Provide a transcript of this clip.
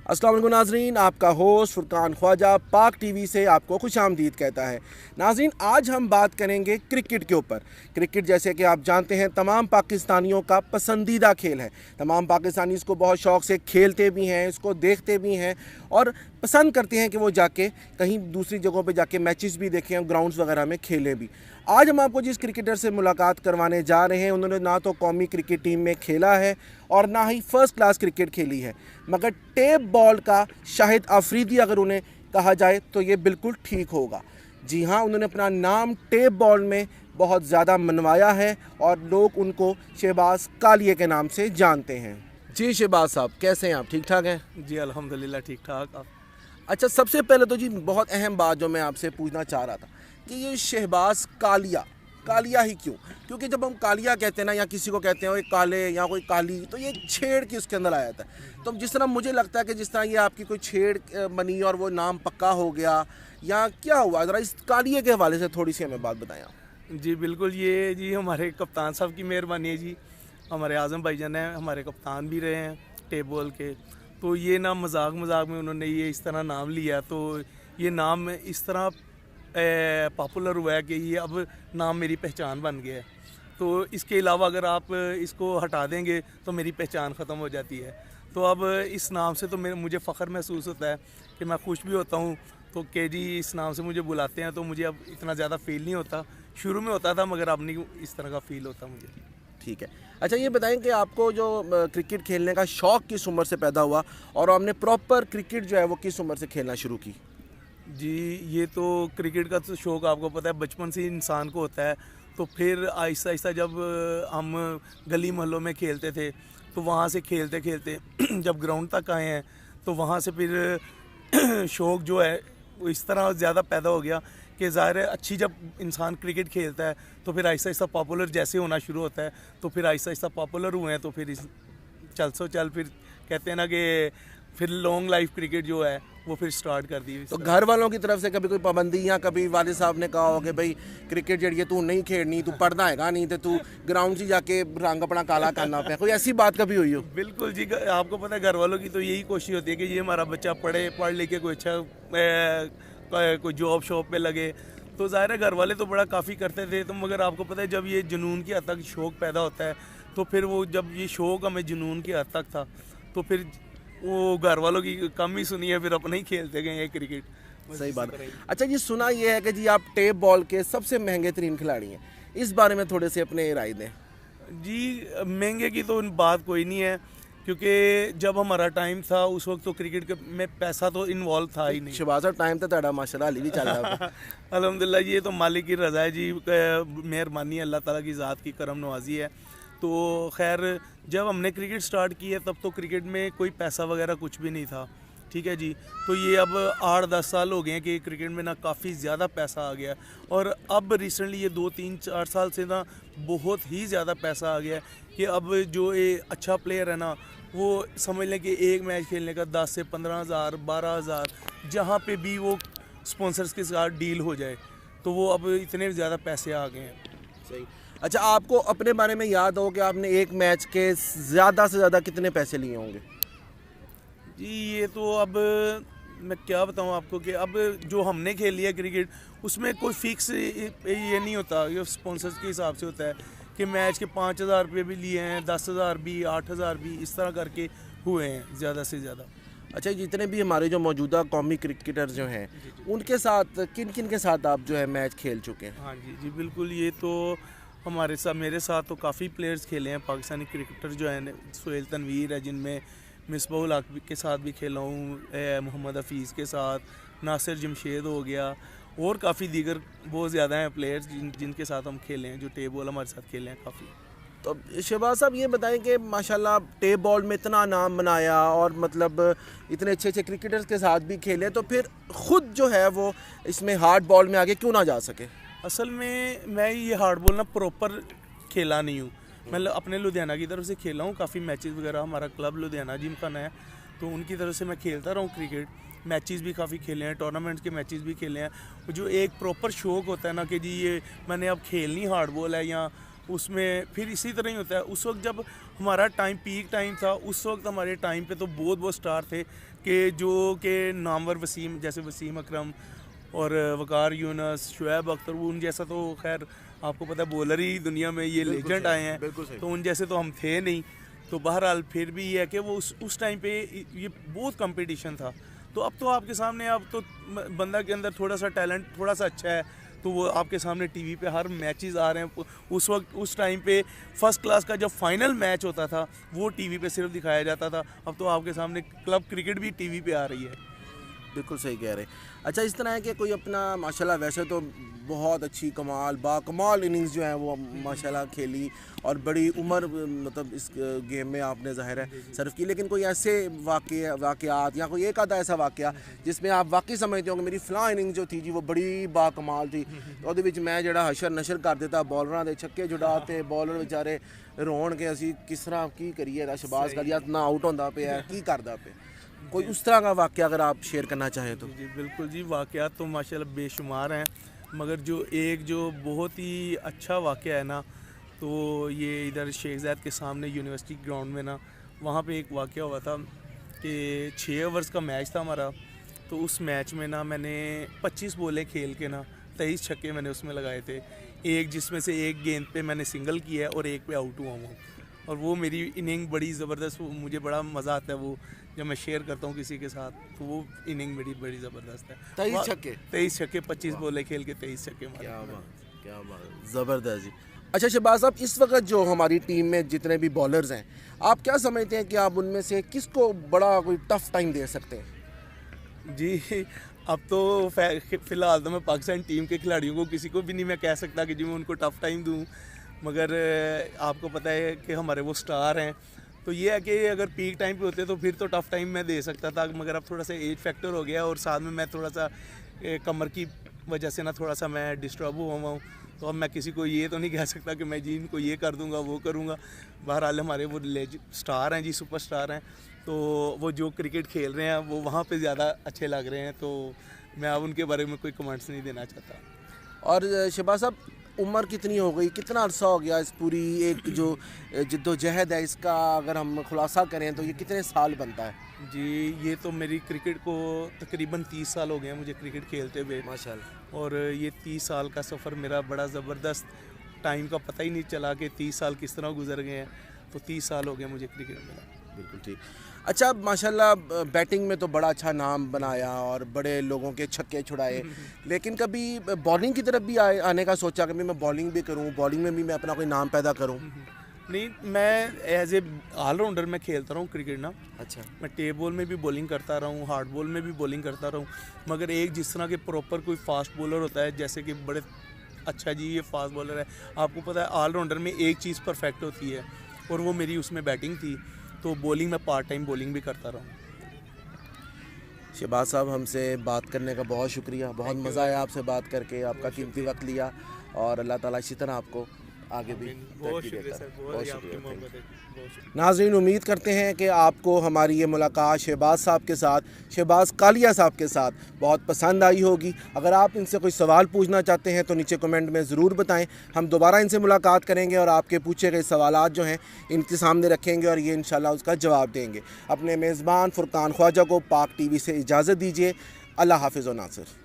अस्सलाम वालेकुम नाजरीन, आपका होस्ट फुरकान ख्वाजा पाक टीवी से आपको खुशामदीद कहता है। नाजरीन, आज हम बात करेंगे क्रिकेट के ऊपर। क्रिकेट जैसे कि आप जानते हैं तमाम पाकिस्तानियों का पसंदीदा खेल है। तमाम पाकिस्तानी इसको बहुत शौक़ से खेलते भी हैं, इसको देखते भी हैं और पसंद करते हैं कि वो जाके कहीं दूसरी जगहों पे जाके मैचेस भी देखें, ग्राउंड्स वगैरह में खेलें भी। आज हम आपको जिस क्रिकेटर से मुलाकात करवाने जा रहे हैं, उन्होंने ना तो कौमी क्रिकेट टीम में खेला है और ना ही फ़र्स्ट क्लास क्रिकेट खेली है, मगर टेप बॉल का शाहिद अफरीदी अगर उन्हें कहा जाए तो ये बिल्कुल ठीक होगा। जी हाँ, उन्होंने अपना नाम टेप बॉल में बहुत ज़्यादा मनवाया है और लोग उनको शहबाज कालिए के नाम से जानते हैं। जी शहबाज साहब, कैसे हैं आप? ठीक ठाक हैं? जी अल्हम्दुलिल्लाह ठीक ठाक। अच्छा, सबसे पहले तो जी बहुत अहम बात जो मैं आपसे पूछना चाह रहा था कि ये शहबाज कालिया ही क्यों? क्योंकि जब हम कालिया कहते हैं ना, या किसी को कहते हैं वो काले या कोई काली, तो ये छेड़ के उसके अंदर आ जाता है। तो जिस तरह मुझे लगता है कि जिस तरह ये आपकी कोई छेड़ बनी और वो नाम पक्का हो गया, या क्या हुआ, ज़रा इस कालिए के हवाले से थोड़ी सी हमें बात बताएं आप। जी बिल्कुल, ये जी हमारे कप्तान साहब की मेहरबानी है जी। हमारे आज़म भाईजान हैं, हमारे कप्तान भी रहे हैं टेप बॉल के। तो ये ना मजाक में उन्होंने ये इस तरह नाम लिया, तो ये नाम इस तरह पॉपुलर हुआ है कि ये अब नाम मेरी पहचान बन गया है। तो इसके अलावा अगर आप इसको हटा देंगे तो मेरी पहचान ख़त्म हो जाती है। तो अब इस नाम से तो मुझे फ़ख्र महसूस होता है कि मैं खुश भी होता हूँ। तो के जी इस नाम से मुझे बुलाते हैं तो मुझे अब इतना ज़्यादा फ़ील नहीं होता। शुरू में होता था मगर अब नहीं इस तरह का फ़ील होता मुझे। ठीक है। अच्छा, ये बताएं कि आपको जो क्रिकेट खेलने का शौक़ किस उम्र से पैदा हुआ और आपने प्रॉपर क्रिकेट जो है वो किस उम्र से खेलना शुरू की? जी, ये तो क्रिकेट का तो शौक़ आपको पता है बचपन से ही इंसान को होता है। तो फिर आहिस्ता आहिस्ता जब हम गली मोहल्लों में खेलते थे तो वहाँ से खेलते खेलते जब ग्राउंड तक आए हैं तो वहाँ से फिर शौक़ जो है वो इस तरह ज़्यादा पैदा हो गया कि ज़ाहिर है अच्छी जब इंसान क्रिकेट खेलता है तो फिर आहिस्ता आहिस्ता पॉपुलर जैसे होना शुरू होता है। तो फिर आहिस्ता आहिस्ता पॉपुलर हुए हैं तो फिर चल फिर कहते हैं ना कि फिर लॉन्ग लाइफ क्रिकेट जो है वो फिर स्टार्ट कर दी। तो घर वालों की तरफ से कभी कोई पाबंदी, या कभी वालिद साहब ने कहा हो कि भाई क्रिकेट जड़िए तू नहीं खेलनी, तू पढ़ना हैगा नहीं, तो तू ग्राउंड से जाके रंग अपना काला करना पे, कोई ऐसी बात कभी हुई हो? बिल्कुल जी, आपको पता है घर वालों की तो यही कोशिश होती है कि ये हमारा बच्चा पढ़ लेके कोई अच्छा कोई जॉब शॉप पे लगे। तो ज़ाहिर है घर वाले तो बड़ा काफ़ी करते थे। तो मगर आपको पता है जब ये जुनून की हद तक शौक़ पैदा होता है तो फिर वो जब ये शौक़ हमें जुनून की हद तक था तो फिर वो घर वालों की कम ही सुनी है, फिर अपने ही खेलते गए हैं क्रिकेट। सही बात है। अच्छा, ये सुना ये है कि जी आप टेप बॉल के सबसे महंगे तरीन खिलाड़ी हैं, इस बारे में थोड़े से अपने राय दें। जी, महंगे की तो बात कोई नहीं है क्योंकि जब हमारा टाइम था उस वक्त तो क्रिकेट में पैसा तो इन्वॉल्व था ही नहीं। शहबाज साहब, टाइम तो ताड़ा माशाल्लाह अली भी चल रहा है। अल्हम्दुलिल्लाह, ये तो मालिक की रज़ा है जी, मेहरबानी अल्लाह ताला की ज़ात की करम नवाजी है। तो खैर जब हमने क्रिकेट स्टार्ट की है तब तो क्रिकेट में कोई पैसा वगैरह कुछ भी नहीं था, ठीक है जी। तो ये अब 8-10 साल हो गए हैं कि क्रिकेट में ना काफ़ी ज़्यादा पैसा आ गया और अब रिसेंटली ये 2-3-4 साल से ना बहुत ही ज़्यादा पैसा आ गया है कि अब जो ये अच्छा प्लेयर है ना वो समझ लें कि एक मैच खेलने का 10 से 15,000 12,000 जहाँ पे भी वो स्पॉन्सर्स के साथ डील हो जाए, तो वो अब इतने ज़्यादा पैसे आ गए हैं। सही। अच्छा, आपको अपने बारे में याद हो कि आपने एक मैच के ज़्यादा से ज़्यादा कितने पैसे लिए होंगे? जी, ये तो अब मैं क्या बताऊं आपको कि अब जो हमने खेल लिया क्रिकेट उसमें कोई फिक्स ये नहीं होता, ये स्पॉन्सर्स के हिसाब से होता है कि मैच के 5,000 रुपये भी लिए हैं, 10,000 भी, 8,000 भी, इस तरह करके हुए हैं ज़्यादा से ज़्यादा। अच्छा, जितने भी हमारे जो मौजूदा कौमी क्रिकेटर जो हैं उनके साथ किन किन के साथ आप जो है मैच खेल चुके हैं? हाँ जी जी बिल्कुल, ये तो मेरे साथ तो काफ़ी प्लेयर्स खेले हैं पाकिस्तानी क्रिकेटर जो हैं। सुहेल तनवीर है जिनमें मिसबाहुल हक के साथ भी खेला हूँ, मोहम्मद हफीज़ के साथ, नासिर जमशेद हो गया और काफ़ी दीगर बहुत ज़्यादा हैं प्लेयर्स जिनके साथ हम खेले हैं, जो टेप बॉल हमारे साथ खेले हैं काफ़ी। तो शहबाज साहब, ये बताएं कि माशाल्लाह टेप बॉल में इतना नाम बनाया और मतलब इतने अच्छे अच्छे क्रिकेटर्स के साथ भी खेले, तो फिर ख़ुद जो है वो इसमें हार्ड बॉल में आगे क्यों ना जा सके? असल में मैं ये हार्ड बॉल ना प्रॉपर खेला नहीं हूँ। मैं अपने लुधियाना की तरफ से खेला हूँ काफ़ी मैचेस वगैरह, हमारा क्लब लुधियाना जिमखाना है तो उनकी तरफ से मैं खेलता रहा हूँ क्रिकेट। मैचेस भी काफ़ी खेले हैं, टूर्नामेंट्स के मैचेस भी खेले हैं। जो एक प्रॉपर शौक़ होता है ना कि जी ये मैंने अब खेलनी हार्ड बॉल है या उसमें फिर इसी तरह ही होता है। उस वक्त जब हमारा टाइम पीक टाइम था, उस वक्त हमारे टाइम पे तो बहुत बहुत स्टार थे कि जो कि नामवर वसीम, जैसे वसीम अकरम और वकार यूनस, शुएब अख्तर, वो उन जैसा तो खैर आपको पता है बॉलर ही दुनिया में ये लेजेंड आए हैं, तो उन जैसे तो हम थे नहीं। तो बहरहाल फिर भी ये है कि वो उस टाइम पे ये बहुत कंपटीशन था। तो अब तो आपके सामने, अब तो बंदा के अंदर थोड़ा सा टैलेंट थोड़ा सा अच्छा है तो वो आपके सामने टीवी पे हर मैचेस आ रहे हैं। उस वक्त उस टाइम पे फर्स्ट क्लास का जब फाइनल मैच होता था वो टीवी पे सिर्फ दिखाया जाता था। अब तो आपके सामने क्लब क्रिकेट भी टीवी पे आ रही है। बिल्कुल सही कह रहे हैं। अच्छा, इस तरह है कि कोई अपना माशाल्लाह वैसे तो बहुत अच्छी कमाल इनिंग्स जो हैं वो माशाल्लाह खेली और बड़ी उम्र मतलब इस गेम में आपने ज़ाहिर है सर्व की, लेकिन कोई ऐसे वाक़यात या कोई एक आधा ऐसा वाक़या जिसमें आप वाकई समझते हो कि मेरी फ़लाँ इनिंग जो थी जी वो बड़ी बाकमाल थी, तो ਉਹਦੇ ਵਿੱਚ मैं ਜਿਹੜਾ हशर नशर कर देता, बॉलर के छक्के छुड़ाते, बॉलर बेचारे रोन के असी किस तरह की करिए, शहबाज का या ना आउट होंदा पे की करदा पे, कोई उस तरह का वाक़या अगर आप शेयर करना चाहें तो। जी बिल्कुल जी, वाक़यात तो माशाल्लाह बेशुमार हैं, मगर जो बहुत ही अच्छा वाक़या है ना, तो ये इधर शेख ज़ायद के सामने यूनिवर्सिटी ग्राउंड में ना, वहाँ पे एक वाक़या हुआ था कि 6 ओवर्स का मैच था हमारा। तो उस मैच में ना मैंने 25 बॉलें खेल के ना 23 छक्के मैंने उसमें लगाए थे, एक जिसमें से एक गेंद पे मैंने सिंगल किया है और एक पे आउट हुआ हूँ। और वो मेरी इनिंग बड़ी ज़बरदस्त, मुझे बड़ा मज़ा आता है वो जब मैं शेयर करता हूँ किसी के साथ, तो वो इनिंग मेरी बड़ी ज़बरदस्त है। 23 छक्के 25 बॉलें खेल के 23 छक्के मारे। क्या बात, ज़बरदस्त जी। अच्छा शहबाज साहब, इस वक्त जो हमारी टीम में जितने भी बॉलर्स हैं, आप क्या समझते हैं कि आप उनमें से किसको बड़ा कोई टफ़ टाइम दे सकते हैं? जी अब तो फ़िलहाल तो मैं पाकिस्तान टीम के खिलाड़ियों को किसी को भी नहीं मैं कह सकता कि जी मैं उनको टफ़ टाइम दूँ, मगर आपको पता है कि हमारे वो स्टार हैं, तो ये है कि अगर पीक टाइम पे होते तो फिर तो टफ़ टाइम मैं दे सकता था, मगर अब थोड़ा सा एज फैक्टर हो गया और साथ में मैं थोड़ा सा कमर की वजह से ना थोड़ा सा मैं डिस्टर्ब हुआ हूँ, तो अब मैं किसी को ये तो नहीं कह सकता कि मैं जी इनको ये कर दूँगा वो करूँगा। बहरहाल हमारे वो स्टार हैं जी, सुपर स्टार हैं, तो वो जो क्रिकेट खेल रहे हैं वो वहाँ पे ज़्यादा अच्छे लग रहे हैं, तो मैं अब उनके बारे में कोई कमेंट्स नहीं देना चाहता। और शहबाज साहब, उम्र कितनी हो गई, कितना अरसा हो गया इस पूरी एक जो जिद्दोजहद है इसका, अगर हम खुलासा करें तो ये कितने साल बनता है? जी ये तो मेरी क्रिकेट को तकरीबन 30 साल हो गए हैं मुझे क्रिकेट खेलते हुए माशाल्लाह। और ये 30 साल का सफ़र मेरा बड़ा ज़बरदस्त, टाइम का पता ही नहीं चला कि 30 साल किस तरह गुजर गए हैं, तो 30 साल हो गए मुझे क्रिकेट में। बिल्कुल ठीक। अच्छा माशाल्लाह, बैटिंग में तो बड़ा अच्छा नाम बनाया और बड़े लोगों के छक्के छुड़ाए, लेकिन कभी बॉलिंग की तरफ भी आने का सोचा कि मैं बॉलिंग भी करूं, बॉलिंग में भी मैं अपना कोई नाम पैदा करूं? नहीं, मैं एज ए ऑलराउंडर मैं खेलता रहा हूँ क्रिकेट ना। अच्छा। मैं टेप बॉल में भी बॉलिंग करता रहा हूँ, हार्ड बॉल में भी बॉलिंग करता रहा हूँ, मगर एक जिस तरह के प्रॉपर कोई फास्ट बॉलर होता है, जैसे कि बड़े अच्छा जी ये फास्ट बॉलर है, आपको पता है ऑलराउंडर में एक चीज़ परफेक्ट होती है और वो मेरी उसमें बैटिंग थी, तो बॉलिंग में पार्ट टाइम बॉलिंग भी करता रहा हूँ। शहबाज साहब, हमसे बात करने का बहुत शुक्रिया, बहुत मज़ा आया आपसे बात करके, आपका कीमती वक्त लिया और अल्लाह ताला इसी तरह आपको आगे भी बहुत शुक्रिया सर, बहुत आपकी मोहब्बत है। नाज़रीन, उम्मीद करते हैं कि आपको हमारी ये मुलाकात शहबाज साहब के साथ, शहबाज कालिया साहब के साथ बहुत पसंद आई होगी। अगर आप इनसे कोई सवाल पूछना चाहते हैं तो नीचे कमेंट में ज़रूर बताएं, हम दोबारा इनसे मुलाकात करेंगे और आपके पूछे गए सवालात जो हैं इनके सामने रखेंगे और ये इंशाल्लाह उसका जवाब देंगे। अपने मेज़बान फुरकान ख्वाजा को पाक टीवी से इजाज़त दीजिए। अल्लाह हाफ़िज़ व नासिर।